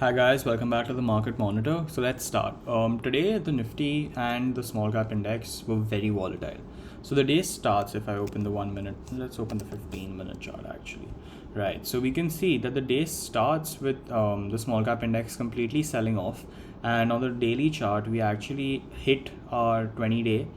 Hi guys, welcome back to the Market Monitor. So let's start. Today the Nifty and the small cap index were very volatile. So the day starts, if I open the 1 minute, let's open the 15-minute chart actually. Right, so we can see that the day starts with the small cap index completely selling off, and on the daily chart we actually hit our 20-day,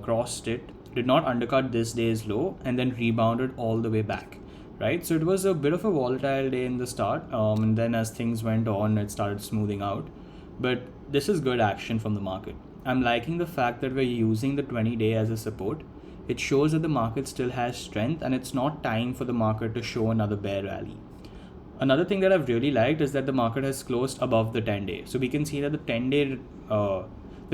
crossed it, did not undercut this day's low, and then rebounded all the way back. Right, so it was a bit of a volatile day in the start, and then as things went on it started smoothing out, but this is good action from the market. I'm liking the fact that we're using the 20-day as a support. It shows that the market still has strength and it's not time for the market to show another bear rally. Another thing that I've really liked is that the market has closed above the 10-day, so we can see that the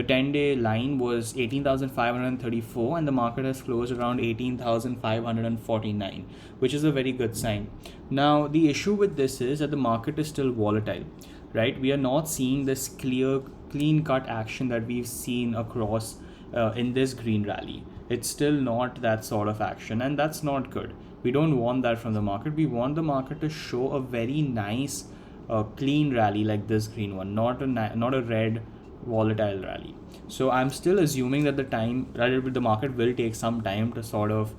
10-day line was 18,534 and the market has closed around 18,549, which is a very good sign. Now, the issue with this is that the market is still volatile, right? We are not seeing this clean cut action that we've seen across in this green rally. It's still not that sort of action, and that's not good. We don't want that from the market. We want the market to show a very nice clean rally like this green one, not a red volatile rally. So I'm still assuming that the market will take some time to sort of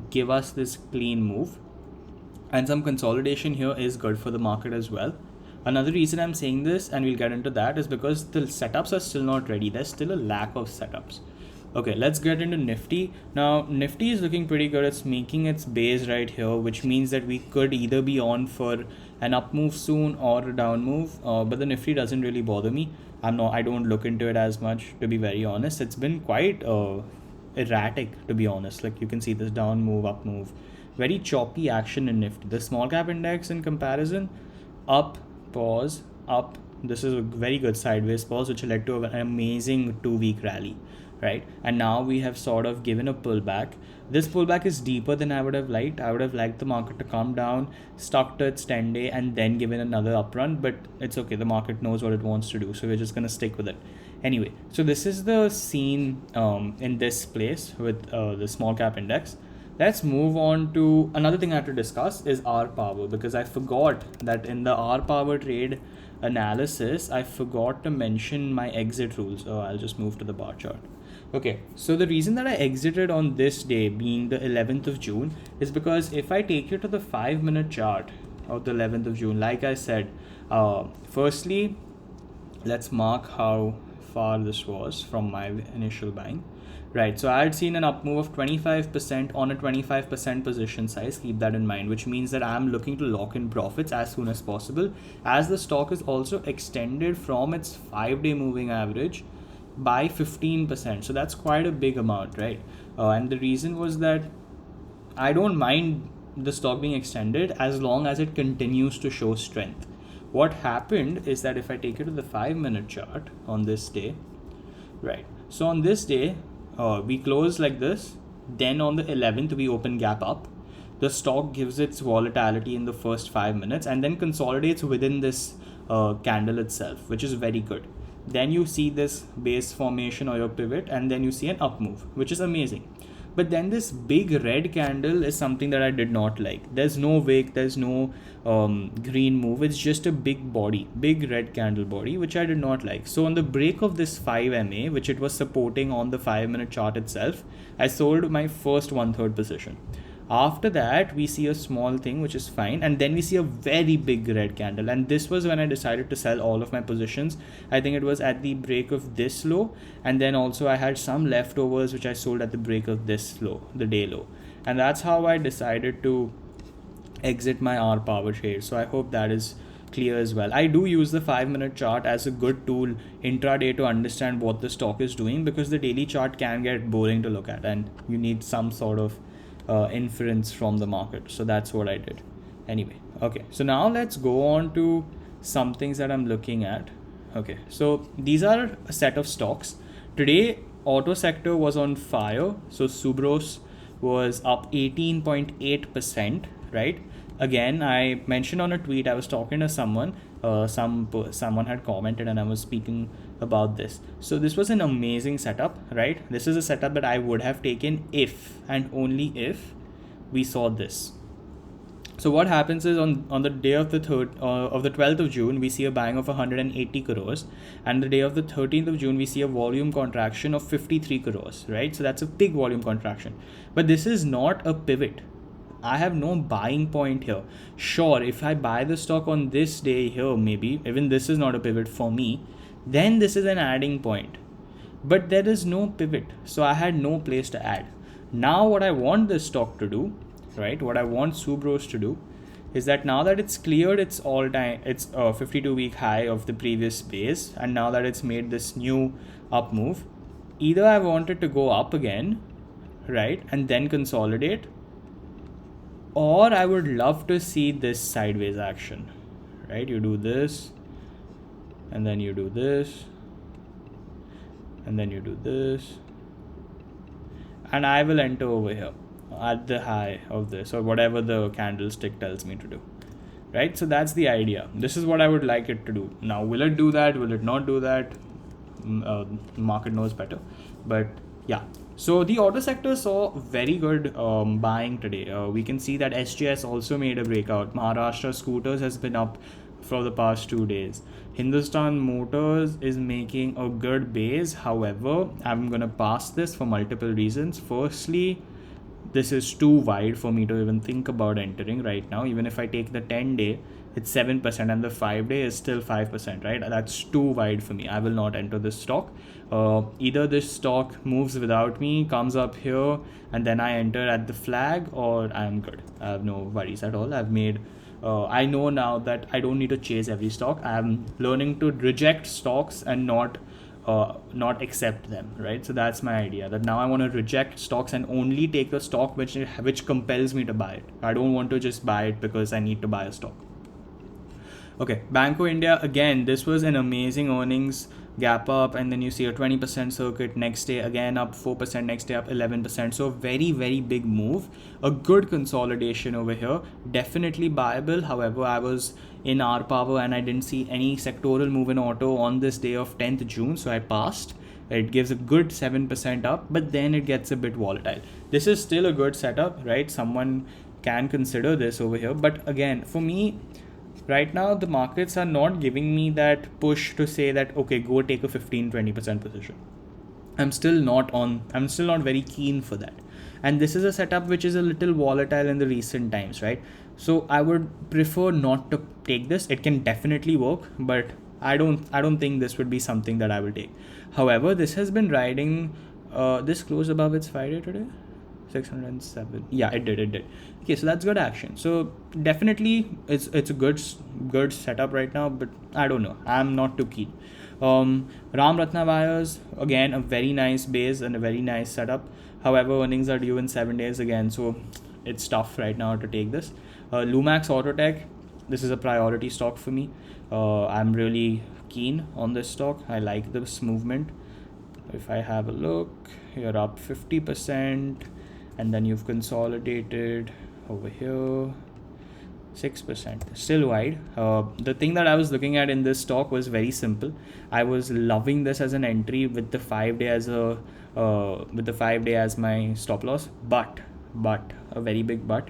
give us this clean move, and some consolidation here is good for the market as well. Another reason I'm saying this, and we'll get into that, is because the setups are still not ready. There's still a lack of setups. Okay, let's get into Nifty. Now, Nifty is looking pretty good. It's making its base right here, which means that we could either be on for an up move soon or a down move. But the Nifty doesn't really bother me. I don't look into it as much, to be very honest. It's been quite erratic, to be honest. Like you can see this down move, up move, very choppy action in Nifty. The small cap index in comparison, up, pause, up. This is a very good sideways pause, which led to an amazing 2-week rally. Right, and now we have sort of given a pullback. This pullback is deeper than I would have liked. I would have liked the market to come down, stuck to its 10-day, and then given another up run, but it's okay. The market knows what it wants to do, so we're just going to stick with it. Anyway, so this is the scene in this place with the small cap index. Let's move on to another thing I have to discuss is RPOWER, because I forgot that in the RPOWER trade analysis, I forgot to mention my exit rules. I'll just move to the bar chart. Okay, so the reason that I exited on this day, being the 11th of June, is because if I take you to the 5-minute chart of the 11th of June, like I said, firstly, let's mark how far this was from my initial buying. Right, so I had seen an up move of 25% on a 25% position size. Keep that in mind, which means that I'm looking to lock in profits as soon as possible, as the stock is also extended from its 5-day moving average by 15%. So that's quite a big amount, right? And the reason was that I don't mind the stock being extended as long as it continues to show strength. What happened is that if I take it to the 5-minute chart on this day, right? So on this day, we close like this. Then on the 11th, we open gap up. The stock gives its volatility in the first 5 minutes and then consolidates within this candle itself, which is very good. Then you see this base formation or your pivot, and then you see an up move, which is amazing. But then this big red candle is something that I did not like. There's no wick, there's no green move. It's just a big body, big red candle body, which I did not like. So on the break of this 5 MA, which it was supporting on the 5-minute chart itself, I sold my first 1/3 position. After that, we see a small thing, which is fine, and then we see a very big red candle, and this was when I decided to sell all of my positions. I think it was at the break of this low, and then also I had some leftovers which I sold at the break of this low, the day low, and that's how I decided to exit my RPOWER trade. So I hope that is clear as well. I do use the 5-minute chart as a good tool intraday to understand what the stock is doing, because the daily chart can get boring to look at and you need some sort of inference from the market. So that's what I did. Anyway, okay, so now let's go on to some things that I'm looking at. Okay, so these are a set of stocks. Today, auto sector was on fire. So Subros was up 18.8%, right? Again, I mentioned on a tweet, I was talking to someone, someone had commented and I was speaking about this. So this was an amazing setup, right? This is a setup that I would have taken if and only if we saw this. So what happens is on the day of the 12th of June, we see a buying of 180 crores, and the day of the 13th of June, we see a volume contraction of 53 crores, right? So that's a big volume contraction. But this is not a pivot. I have no buying point here. Sure, if I buy the stock on this day here, maybe even this is not a pivot for me, then this is an adding point. But there is no pivot, so I had no place to add. Now what I want this stock to do, right, what I want Subros to do is that now that it's cleared its all-time, its 52-week high of the previous base, and now that it's made this new up move, either I want it to go up again, right, and then consolidate, or I would love to see this sideways action, right? You do this, and then you do this, and then you do this, and I will enter over here at the high of this, or whatever the candlestick tells me to do, right? So that's the idea. This is what I would like it to do. Now, will it do that? Will it not do that? Market knows better. But yeah, so the auto sector saw very good buying today. We can see that SGS also made a breakout. Maharashtra Scooters has been up for the past 2 days. Hindustan Motors is making a good base. However, I'm gonna pass this for multiple reasons. Firstly, this is too wide for me to even think about entering right now. Even if I take the 10-day, it's 7%, and the 5-day is still 5%, right? That's too wide for me. I will not enter this stock. Either this stock moves without me, comes up here, and then I enter at the flag, or I'm good. I have no worries at all. I've made I know now that I don't need to chase every stock. I'm learning to reject stocks and not accept them, right? So that's my idea, that now I want to reject stocks and only take a stock which compels me to buy it. I don't want to just buy it because I need to buy a stock. Okay, Banco India, again, this was an amazing earnings gap up, and then you see a 20% circuit, next day again up 4%, next day up 11%. So very, very big move, a good consolidation over here, definitely buyable. However, I was in RPOWER and I didn't see any sectoral move in auto on this day of 10th June, so I passed. It gives a good 7% up, but then it gets a bit volatile. This is still a good setup, right? Someone can consider this over here, but again, for me, right now the markets are not giving me that push to say that, okay, go take a 15-20% position. I'm still not very keen for that. And this is a setup which is a little volatile in the recent times, right? So I would prefer not to take this. It can definitely work, but I don't think this would be something that I will take. However, this has been riding, this closed above its 5-day today. 607. Yeah, it did. Okay, so that's good action. So definitely it's a good setup right now, but I don't know. I'm not too keen. Ram Ratna Wires, again, a very nice base and a very nice setup. However, earnings are due in 7 days again, so it's tough right now to take this. Lumax Autotech, this is a priority stock for me. I'm really keen on this stock. I like this movement. If I have a look, you're up 50%. And then you've consolidated over here 6%, still wide. The thing that I was looking at in this stock was very simple. I was loving this as an entry with the 5-day as my stop loss, but a very big but,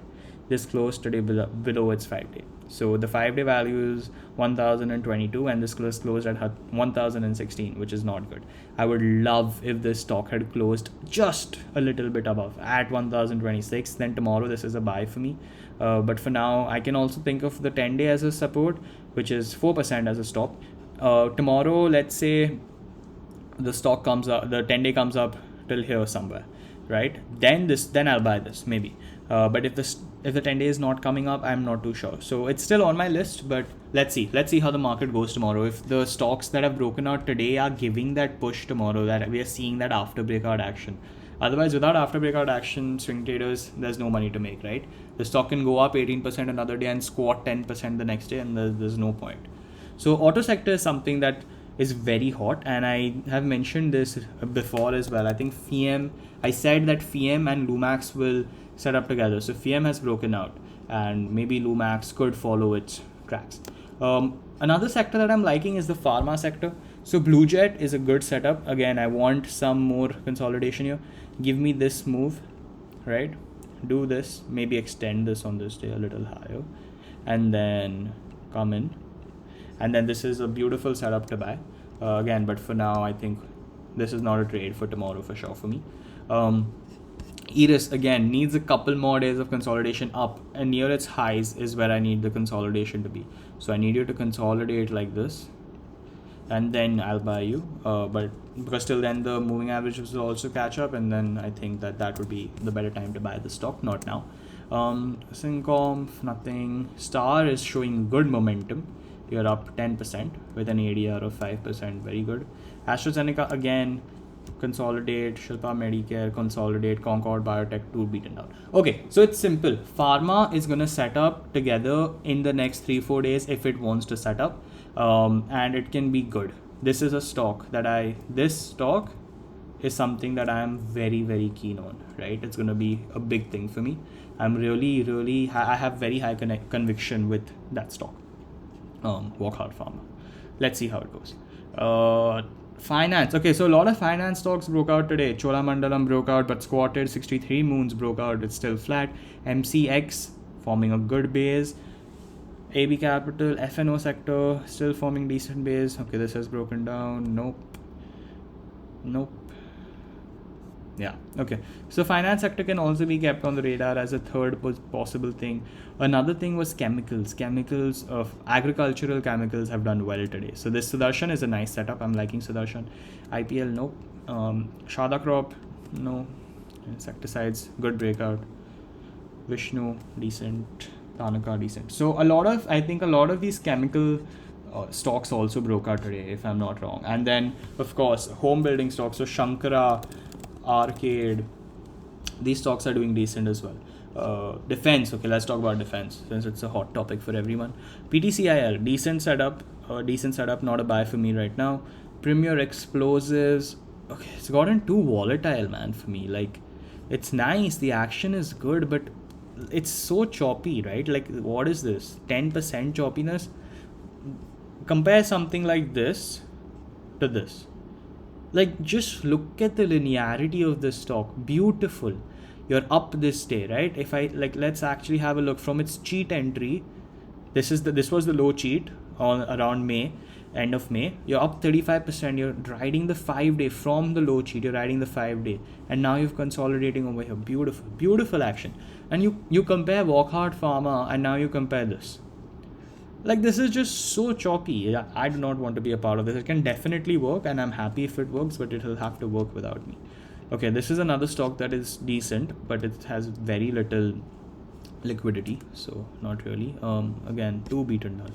this closed today below its 5-day. So the 5-day value is 1022 and this closed at 1016, which is not good. I would love if this stock had closed just a little bit above at 1026. Then tomorrow this is a buy for me. But for now, I can also think of the 10-day as a support, which is 4% as a stop. Tomorrow, let's say the stock comes up, the 10-day comes up till here somewhere, right? Then I'll buy this maybe. But if the 10-day is not coming up, I'm not too sure. So it's still on my list, but let's see how the market goes tomorrow. If the stocks that have broken out today are giving that push tomorrow, that we are seeing that after breakout action. Otherwise, without after breakout action, swing traders, there's no money to make, right? The stock can go up 18% another day and squat 10% the next day, and there's no point. So auto sector is something that is very hot, and I have mentioned this before as well. I think I said that FIEM and Lumax will set up together. So FIEM has broken out, and maybe Lumax could follow its tracks. Another sector that I'm liking is the pharma sector. So Blue Jet is a good setup. Again, I want some more consolidation here. Give me this move, right? do this, maybe extend this on this day a little higher, and then come in, and then this is a beautiful setup to buy again. But for now, I think this is not a trade for tomorrow for sure for me. Iris again needs a couple more days of consolidation up, and near its highs is where I need the consolidation to be. So I need you to consolidate like this, and then I'll buy you. But because till then the moving averages will also catch up, and then I think that would be the better time to buy the stock, not now. Syncom, nothing. Star is showing good momentum. You're up 10% with an ADR of 5%, very good. AstraZeneca again, consolidate. Shilpa Medicare, consolidate. Concord Biotech, 2 beaten down. Okay, so it's simple. Pharma is gonna set up together in the next 3-4 days if it wants to set up, and it can be good. This is a stock that this stock is something that I am very, very keen on, right? It's gonna be a big thing for me. I'm really, I have very high conviction with that stock. Walk hard Pharma. Let's see how it goes. Finance. Okay, so a lot of finance stocks broke out today. Cholamandalam broke out but squatted. 63 Moons broke out. It's still flat. MCX forming a good base. AB Capital, FNO sector still forming decent base. Okay, this has broken down. Nope. Yeah, okay. So finance sector can also be kept on the radar as a third possible thing. Another thing was chemicals. Chemicals of agricultural chemicals have done well today. So this Sudarshan is a nice setup. I'm liking Sudarshan. IPL, nope. Shada Crop, no. Insecticides, good breakout. Vishnu, decent. Tanaka, decent. So I think a lot of these chemical stocks also broke out today, if I'm not wrong. And then, of course, home building stocks. So Shankara, Arcade, these stocks are doing decent as well. Defense, okay, let's talk about defense since it's a hot topic for everyone. PTCIL, decent setup, not a buy for me right now. Premier Explosives, okay, it's gotten too volatile, man, for me. Like, it's nice, the action is good, but it's so choppy, right? Like, what is this? 10% choppiness? Compare something like this to this. Like, just look at the linearity of this stock. Beautiful. You're up this day, right? If I let's actually have a look from its cheat entry. This was the low cheat on around May, end of May. You're up 35%. You're riding the 5-day from the low cheat. You're riding the 5-day, and now you're consolidating over here. Beautiful action. And you compare Walk Hard Pharma, and now you compare this. Like, this is just so choppy. I do not want to be a part of this. It can definitely work, and I'm happy if it works, but it will have to work without me. Okay, this is another stock that is decent, but it has very little liquidity, so not really. Again, 2 beaten down.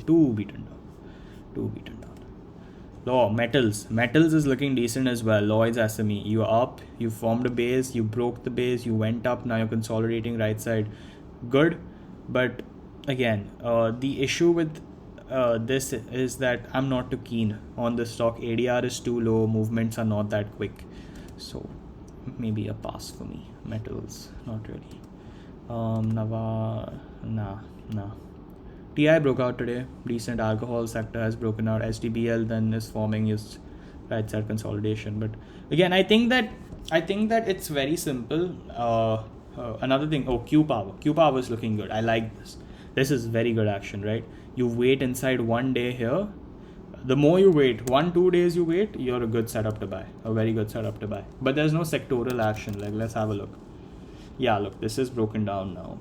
Law, metals is looking decent as well. Lloyd's SME, you're up, you formed a base, you broke the base, you went up, now you're consolidating right side. Good, but again, the issue with this is that I'm not too keen on the stock. ADR is too low, movements are not that quick, so maybe a pass for me. Metals, not really. Nah. TI broke out today. Decent. Alcohol sector has broken out. SDBL then is forming his right side consolidation. But again, I think that it's very simple. Another thing. Q Power is looking good. I like this. This is very good action, right? You wait inside 1 day here. The more you wait, 1-2 days you wait, you're a good setup to buy. A very good setup to buy. But there's no sectoral action. Like, let's have a look. Yeah, look, this is broken down now.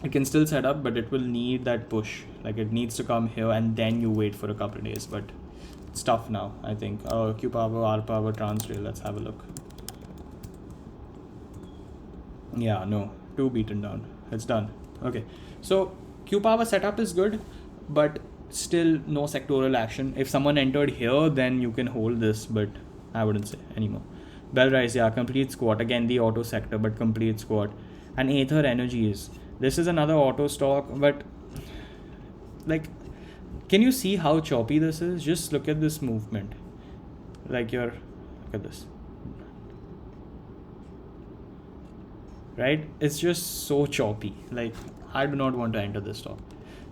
It can still set up, but it will need that push. Like, it needs to come here and then you wait for a couple of days. But it's tough now, I think. Q Power, RPOWER, Transrail. Let's have a look. Yeah, no, 2 beaten down. It's done. Okay, so Q Power setup is good, but still no sectoral action. If someone entered here, then you can hold this, but I wouldn't say anymore. Bellrise, yeah, complete squat. Again, the auto sector, but complete squat. And Aether Energies. This is another auto stock, but like, can you see how choppy this is? Just look at this movement. Like, look at this. Right? It's just so choppy. Like, I do not want to enter this stock.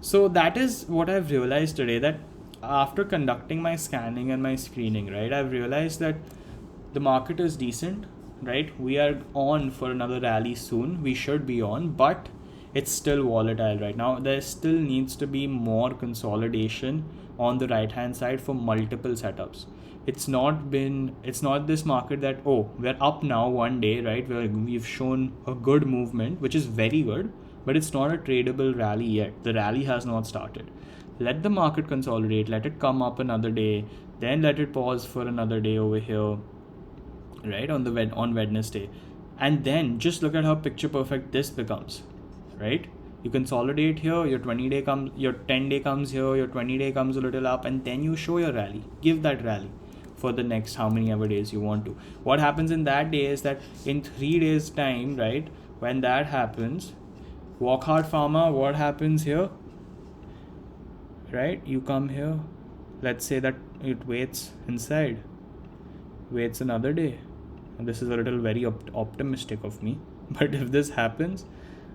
So that is what I've realized today, that after conducting my scanning and my screening, right, I've realized that the market is decent, right? We are on for another rally soon. We should be on, but it's still volatile right now. There still needs to be more consolidation on the right hand side for multiple setups. It's not this market that, oh, we're up now one day, right? We've shown a good movement, which is very good, but it's not a tradable rally yet. The rally has not started. Let the market consolidate, let it come up another day, then let it pause for another day over here, right, on Wednesday, and then just look at how picture perfect this becomes, right? You consolidate here, your 20-day comes, your 10-day comes here, your 20-day comes a little up, and then you show your rally. Give that rally for the next how many ever days you want to. What happens in that day is that in 3 days time, right, when that happens, Walk Hard Pharma, what happens here, right? You come here, let's say that it waits inside, waits another day. And this is a little very optimistic of me, but if this happens,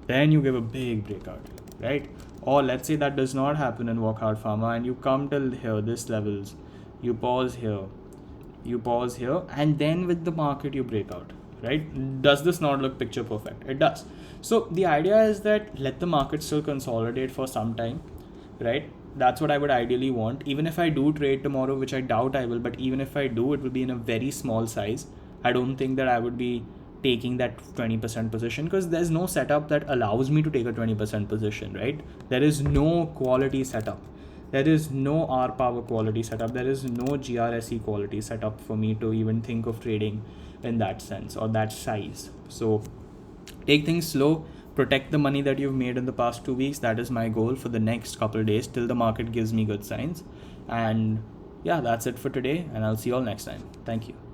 then you give a big breakout, right? Or let's say that does not happen in Walk Hard Pharma and you come till here, this levels, you pause here, and then with the market you break out, right? Does this not look picture perfect? It does. So the idea is that let the market still consolidate for some time, right? That's what I would ideally want. Even if I do trade tomorrow, which I doubt I will, but even if I do, it will be in a very small size. I don't think that I would be taking that 20% position because there's no setup that allows me to take a 20% position, right? There is no quality setup. There is no RPOWER quality setup. There is no GRSE quality setup for me to even think of trading in that sense or that size. So take things slow, protect the money that you've made in the past 2 weeks. That is my goal for the next couple of days till the market gives me good signs. And yeah, that's it for today, and I'll see you all next time. Thank you.